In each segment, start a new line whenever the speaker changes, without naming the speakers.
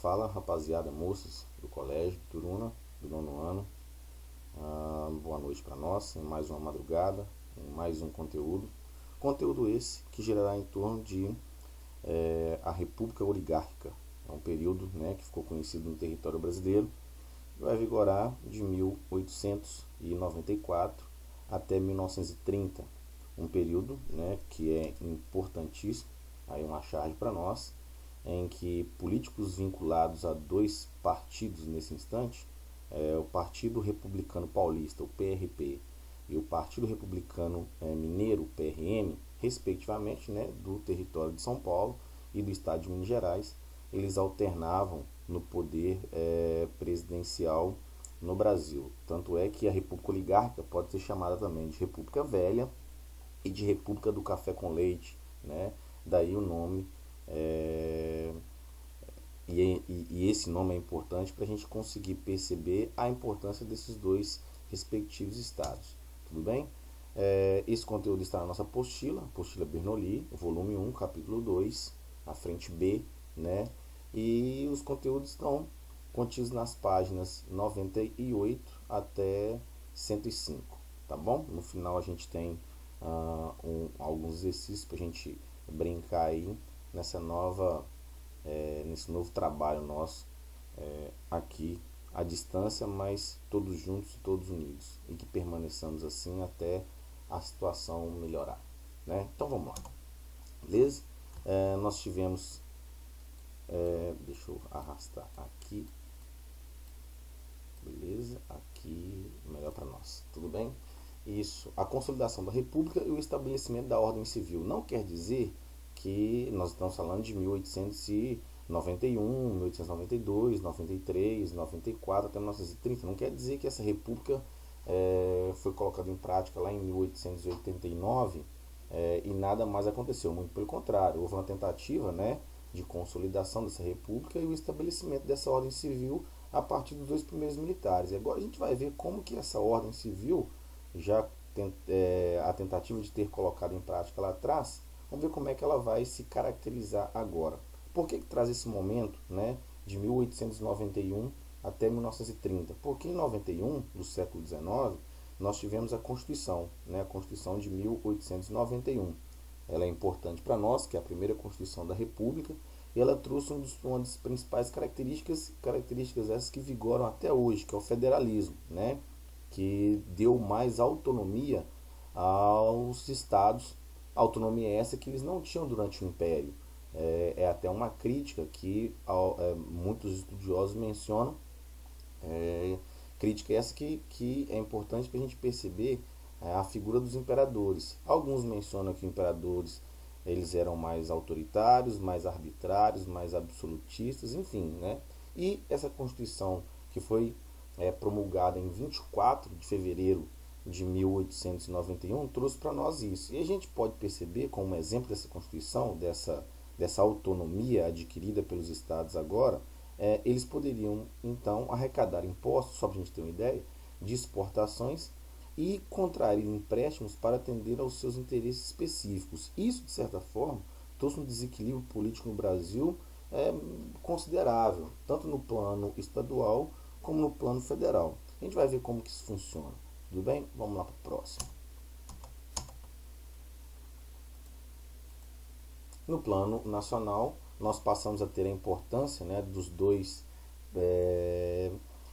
Fala, rapaziada, moças do colégio, turuna, do nono ano. Boa noite para nós, em mais uma madrugada, em mais um conteúdo. Conteúdo esse que girará em torno de a República Oligárquica. É um período, que ficou conhecido no território brasileiro, que vai vigorar de 1894 até 1930. Um período, que é importantíssimo, aí uma charge para nós, em que políticos vinculados a dois partidos nesse instante, o Partido Republicano Paulista, o PRP, e o Partido Republicano Mineiro, o PRM, respectivamente, do território de São Paulo e do estado de Minas Gerais, eles alternavam no poder presidencial no Brasil. Tanto é que a República Oligárquica pode ser chamada também de República Velha e de República do Café com Leite, daí o nome. E esse nome é importante para a gente conseguir perceber a importância desses dois respectivos estados. Tudo bem? Esse conteúdo está na nossa apostila Bernoulli, volume 1, capítulo 2, a frente B, e os conteúdos estão contidos nas páginas 98 até 105, tá bom? No final a gente tem alguns exercícios para a gente brincar aí nesse novo trabalho nosso aqui à distância, mas todos juntos e todos unidos, e que permaneçamos assim até a situação melhorar, Então vamos lá, beleza? Nós tivemos, deixa eu arrastar aqui, beleza? Aqui, melhor para nós, tudo bem? Isso, a consolidação da República e o estabelecimento da ordem civil. Não quer dizer que nós estamos falando de 1891, 1892, 93, 94 até 1930. Não quer dizer que essa república foi colocada em prática lá em 1889 e nada mais aconteceu. Muito pelo contrário, houve uma tentativa de consolidação dessa república e o estabelecimento dessa ordem civil a partir dos dois primeiros militares. E agora a gente vai ver como que essa ordem civil, já a tentativa de ter colocado em prática lá atrás, vamos ver como é que ela vai se caracterizar agora. Por que traz esse momento de 1891 até 1930? Porque em 91 do século XIX nós tivemos a Constituição, a Constituição de 1891. Ela é importante para nós, que é a primeira Constituição da República, e ela trouxe uma das principais características essas que vigoram até hoje, que é o federalismo, que deu mais autonomia aos estados, autonomia essa que eles não tinham durante o Império. É até uma crítica que muitos estudiosos mencionam, crítica essa que é importante para a gente perceber a figura dos imperadores. Alguns mencionam que os imperadores eles eram mais autoritários, mais arbitrários, mais absolutistas, enfim, E essa Constituição que foi promulgada em 24 de fevereiro de 1891 trouxe para nós isso. E a gente pode perceber, como um exemplo dessa Constituição, dessa autonomia adquirida pelos estados agora, eles poderiam então arrecadar impostos, só para a gente ter uma ideia, de exportações e contrair empréstimos para atender aos seus interesses específicos. Isso, de certa forma, trouxe um desequilíbrio político no Brasil considerável, tanto no plano estadual como no plano federal. A gente vai ver como que isso funciona. Tudo bem? Vamos lá para o próximo. No plano nacional, nós passamos a ter a importância dos dois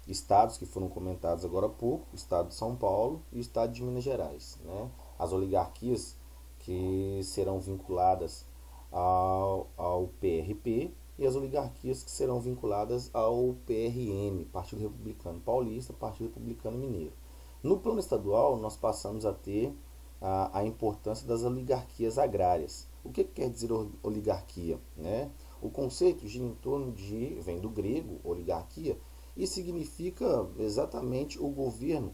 estados que foram comentados agora há pouco, o estado de São Paulo e o estado de Minas Gerais. As oligarquias que serão vinculadas ao PRP e as oligarquias que serão vinculadas ao PRM, Partido Republicano Paulista, Partido Republicano Mineiro. No plano estadual, nós passamos a ter a importância das oligarquias agrárias. O que quer dizer oligarquia? O conceito gira em torno vem do grego, oligarquia, e significa exatamente o governo,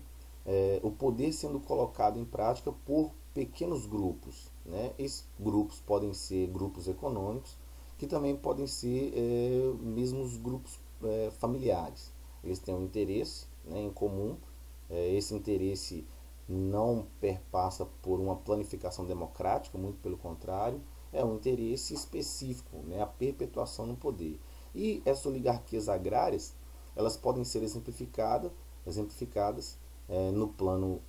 o poder sendo colocado em prática por pequenos grupos. Esses grupos podem ser grupos econômicos, que também podem ser mesmo os grupos familiares. Eles têm um interesse em comum, esse interesse não perpassa por uma planificação democrática, muito pelo contrário, é um interesse específico, a perpetuação no poder. E essas oligarquias agrárias, elas podem ser exemplificadas no plano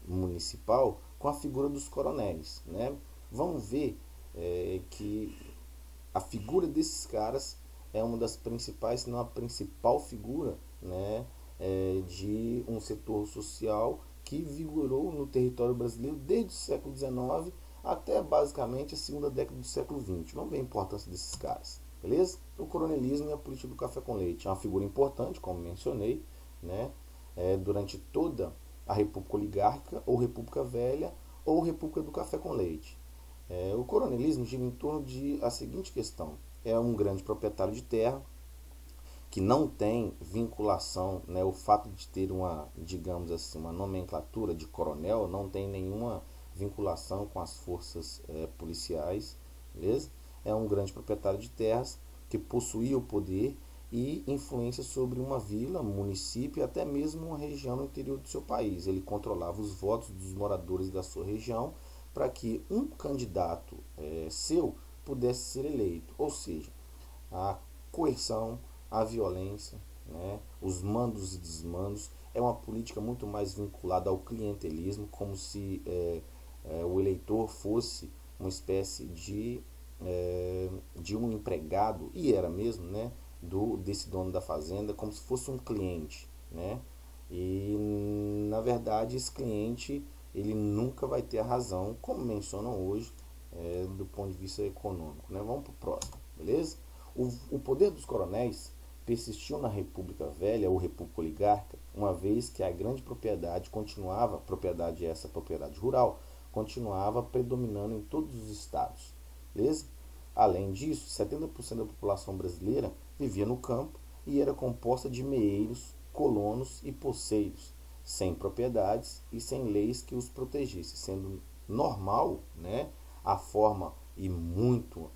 municipal com a figura dos coronéis, né? Vamos ver que a figura desses caras é uma das principais, se não a principal figura, né, de um setor social que vigorou no território brasileiro desde o século XIX até basicamente a segunda década do século XX. Vamos ver a importância desses caras, beleza? O coronelismo e a política do café com leite é uma figura importante, como mencionei, né, durante toda a República Oligárquica, ou República Velha, ou República do Café com Leite. O coronelismo gira em torno de a seguinte questão: é um grande proprietário de terra que não tem vinculação, né, o fato de ter uma, digamos assim, uma nomenclatura de coronel não tem nenhuma vinculação com as forças policiais, beleza? É um grande proprietário de terras que possuía o poder e influência sobre uma vila, município e até mesmo uma região no interior do seu país. Ele controlava os votos dos moradores da sua região para que um candidato seu pudesse ser eleito. Ou seja, a coerção, a violência, né, os mandos e desmandos, é uma política muito mais vinculada ao clientelismo, como se o eleitor fosse uma espécie de um empregado, e era mesmo, né, desse dono da fazenda, como se fosse um cliente, né? E na verdade esse cliente ele nunca vai ter a razão, como mencionam hoje, do ponto de vista econômico, né? Vamos para o próximo, beleza? O poder dos coronéis persistiu na República Velha ou República Oligárquica, uma vez que a grande propriedade continuava, propriedade rural, continuava predominando em todos os estados, beleza? Além disso, 70% da população brasileira vivia no campo e era composta de meeiros, colonos e poceiros, sem propriedades e sem leis que os protegessem, sendo normal, né, a forma e muito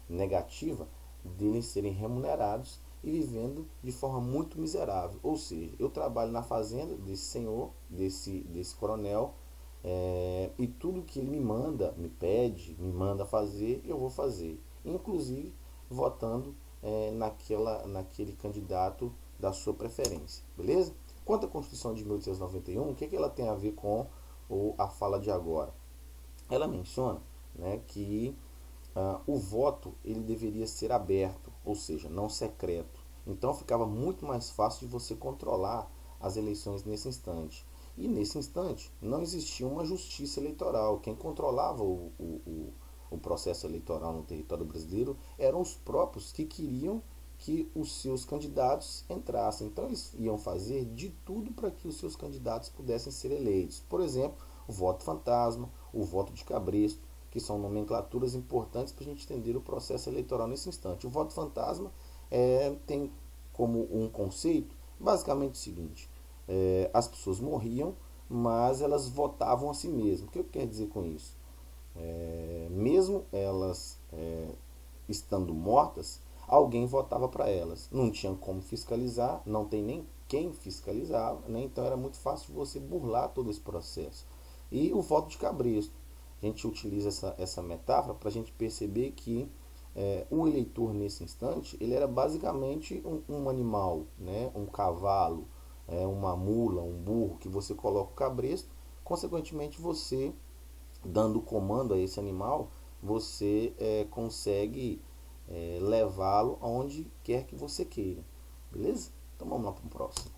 negativa deles serem remunerados e vivendo de forma muito miserável. Ou seja, eu trabalho na fazenda desse senhor, desse coronel, e tudo que ele me manda, me pede, me manda fazer, eu vou fazer, inclusive votando naquele candidato da sua preferência, beleza? Quanto à Constituição de 1891, o que ela tem a ver com a fala de agora? Ela menciona, né, que o voto ele deveria ser aberto, ou seja, não secreto. Então ficava muito mais fácil de você controlar as eleições nesse instante. E nesse instante não existia uma justiça eleitoral. Quem controlava o processo eleitoral no território brasileiro eram os próprios que queriam que os seus candidatos entrassem. Então eles iam fazer de tudo para que os seus candidatos pudessem ser eleitos. Por exemplo, o voto fantasma, o voto de cabresto, que são nomenclaturas importantes para a gente entender o processo eleitoral nesse instante. O voto fantasma tem como um conceito basicamente o seguinte: as pessoas morriam, mas elas votavam a si mesmas. O que eu quero dizer com isso? Mesmo elas estando mortas, alguém votava para elas. Não tinha como fiscalizar, não tem nem quem fiscalizava, né? Então era muito fácil você burlar todo esse processo. E o voto de cabresto. A gente utiliza essa metáfora para a gente perceber que o eleitor nesse instante ele era basicamente um animal, né? Um cavalo, uma mula, um burro, que você coloca o cabresto, consequentemente você, dando comando a esse animal, você consegue levá-lo aonde quer que você queira, beleza? Então vamos lá para o próximo.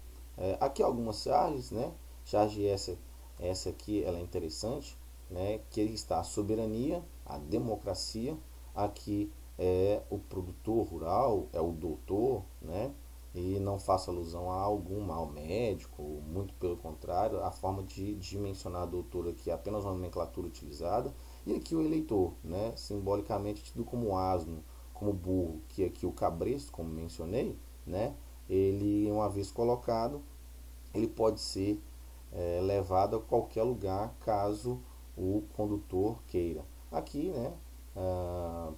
Aqui algumas charges, né? Charge essa aqui ela é interessante, né? Que está a soberania, a democracia. Aqui é o produtor rural, é o doutor, né? E não faço alusão a algum mal médico, muito pelo contrário, a forma de mencionar doutor aqui é apenas uma nomenclatura utilizada. E aqui o eleitor, né? Simbolicamente tido como asno, como burro, que aqui o cabresto, como mencionei, né? Ele, uma vez colocado, ele pode ser levado a qualquer lugar caso o condutor queira. Aqui, né,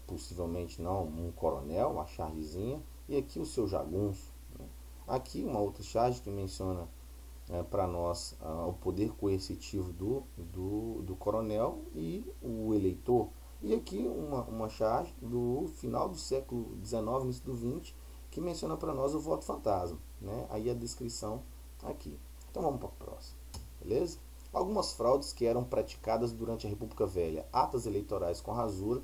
possivelmente não um coronel, uma chargezinha, e aqui o seu jagunço. Né? Aqui uma outra charge que menciona para nós o poder coercitivo do coronel e o eleitor. E aqui uma charge do final do século XIX, início do XX, que menciona para nós o voto fantasma, né? Aí a descrição aqui. Então vamos para o próximo, beleza? Algumas fraudes que eram praticadas durante a República Velha. Atas eleitorais com rasura,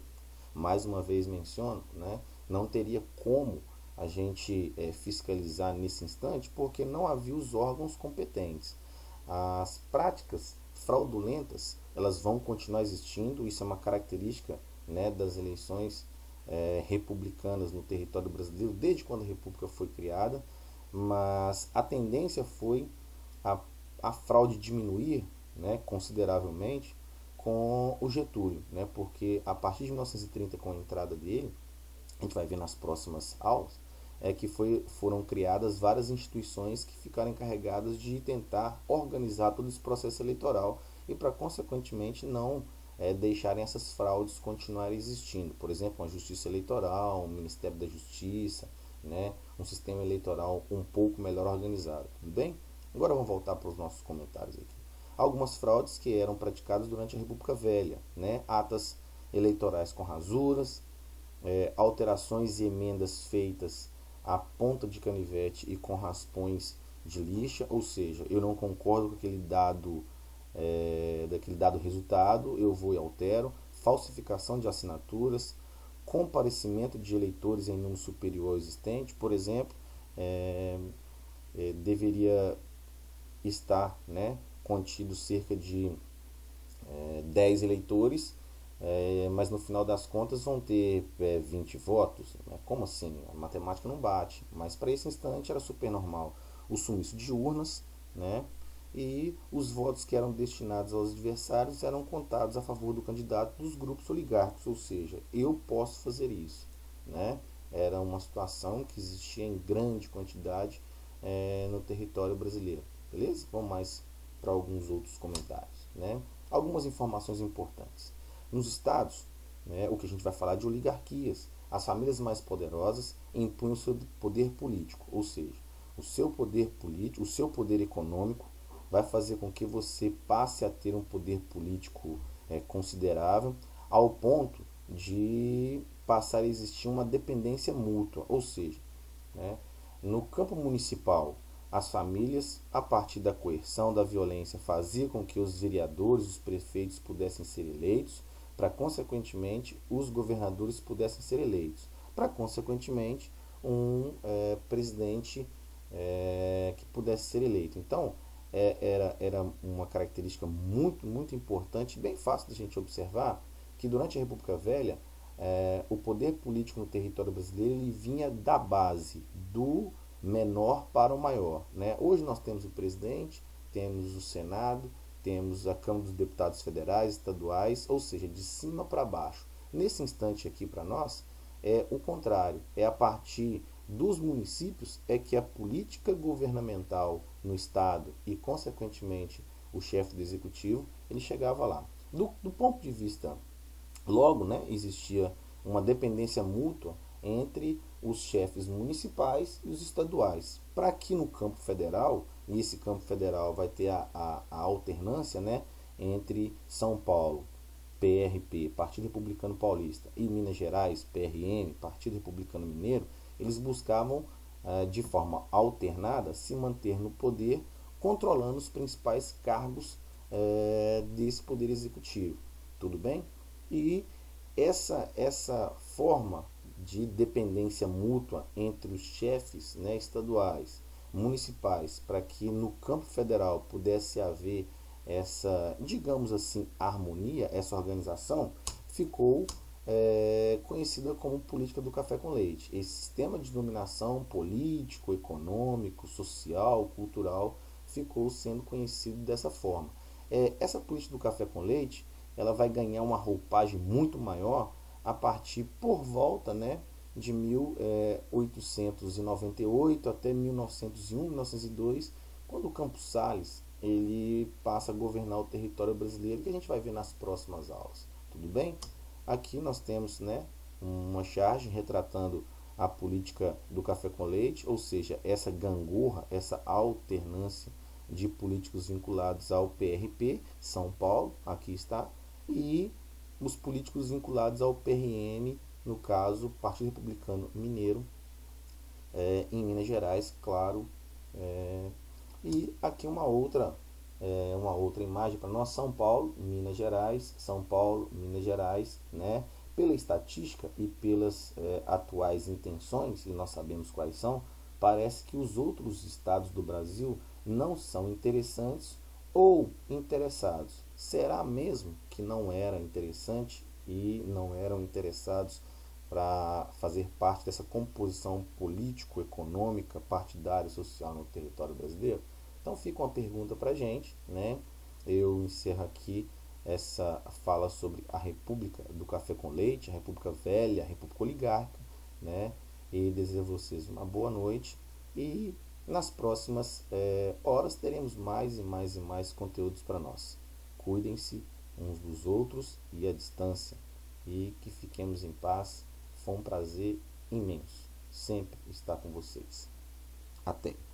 mais uma vez menciono, né? Não teria como a gente fiscalizar nesse instante, porque não havia os órgãos competentes. As práticas fraudulentas, elas vão continuar existindo, isso é uma característica, né, das eleições republicanas no território brasileiro, desde quando a República foi criada, mas a tendência foi a, a fraude diminuir, né, consideravelmente com o Getúlio, né, porque a partir de 1930, com a entrada dele, a gente vai ver nas próximas aulas, que foram criadas várias instituições que ficaram encarregadas de tentar organizar todo esse processo eleitoral e para, consequentemente, não deixarem essas fraudes continuarem existindo. Por exemplo, uma justiça eleitoral, um Ministério da Justiça, né, um sistema eleitoral um pouco melhor organizado. Tudo bem? Agora vamos voltar para os nossos comentários aqui. Algumas fraudes que eram praticadas durante a República Velha, né, atas eleitorais com rasuras, alterações e emendas feitas à ponta de canivete e com raspões de lixa, ou seja, eu não concordo com daquele dado resultado, eu vou e altero, falsificação de assinaturas, comparecimento de eleitores em número superior ao existente, por exemplo, deveria estar, né, contido cerca de 10 eleitores, mas no final das contas vão ter 20 votos. Né? Como assim? A matemática não bate. Mas para esse instante era super normal o sumiço de urnas, né? E os votos que eram destinados aos adversários eram contados a favor do candidato dos grupos oligárquicos, ou seja, eu posso fazer isso. Né? Era uma situação que existia em grande quantidade no território brasileiro. Beleza? Vamos mais para alguns outros comentários. Né? Algumas informações importantes. Nos estados, né, o que a gente vai falar de oligarquias, as famílias mais poderosas impunham o seu poder político, ou seja, o seu poder político, o seu poder econômico vai fazer com que você passe a ter um poder político considerável, ao ponto de passar a existir uma dependência mútua, ou seja, né, no campo municipal, as famílias, a partir da coerção, da violência, faziam com que os vereadores, os prefeitos pudessem ser eleitos, para, consequentemente, os governadores pudessem ser eleitos, para, consequentemente, um presidente que pudesse ser eleito. Então, era uma característica muito, muito importante, bem fácil de a gente observar, que durante a República Velha, o poder político no território brasileiro ele vinha da base do menor para o maior. Né? Hoje nós temos o presidente, temos o Senado, temos a Câmara dos Deputados Federais, estaduais, ou seja, de cima para baixo. Nesse instante aqui para nós, é o contrário, é a partir dos municípios que a política governamental no estado e, consequentemente, o chefe do executivo, ele chegava lá. Do ponto de vista, logo, né, existia uma dependência mútua entre os chefes municipais e os estaduais, para que no campo federal, e esse campo federal vai ter a alternância, né, entre São Paulo, PRP, Partido Republicano Paulista, e Minas Gerais, PRN, Partido Republicano Mineiro, eles buscavam, de forma alternada, se manter no poder, controlando os principais cargos desse poder executivo. Tudo bem? E essa forma de dependência mútua entre os chefes, né, estaduais, municipais, para que no campo federal pudesse haver essa, digamos assim, harmonia, essa organização, ficou conhecida como política do café com leite. Esse sistema de dominação político, econômico, social, cultural ficou sendo conhecido dessa forma. Essa política do café com leite ela vai ganhar uma roupagem muito maior a partir por volta, né, de 1898 até 1901, 1902, quando o Campos Salles ele passa a governar o território brasileiro, que a gente vai ver nas próximas aulas. Tudo bem? Aqui nós temos, né, uma charge retratando a política do café com leite, ou seja, essa gangorra, essa alternância de políticos vinculados ao PRP, São Paulo, aqui está, e os políticos vinculados ao PRM, no caso, Partido Republicano Mineiro, em Minas Gerais, claro. E aqui uma outra imagem para nós: São Paulo, Minas Gerais, São Paulo, Minas Gerais, né? Pela estatística e pelas atuais intenções, e nós sabemos quais são, parece que os outros estados do Brasil não são interessantes ou interessados. Será mesmo que não era interessante e não eram interessados para fazer parte dessa composição político-econômica, partidária e social no território brasileiro? Então fica uma pergunta para a gente, né? Eu encerro aqui essa fala sobre a República do Café com Leite, a República Velha, a República Oligárquica, né? E desejo a vocês uma boa noite, e nas próximas horas teremos mais e mais e mais conteúdos para nós. Cuidem-se uns dos outros e à distância, e que fiquemos em paz. Foi um prazer imenso sempre estar com vocês. Até!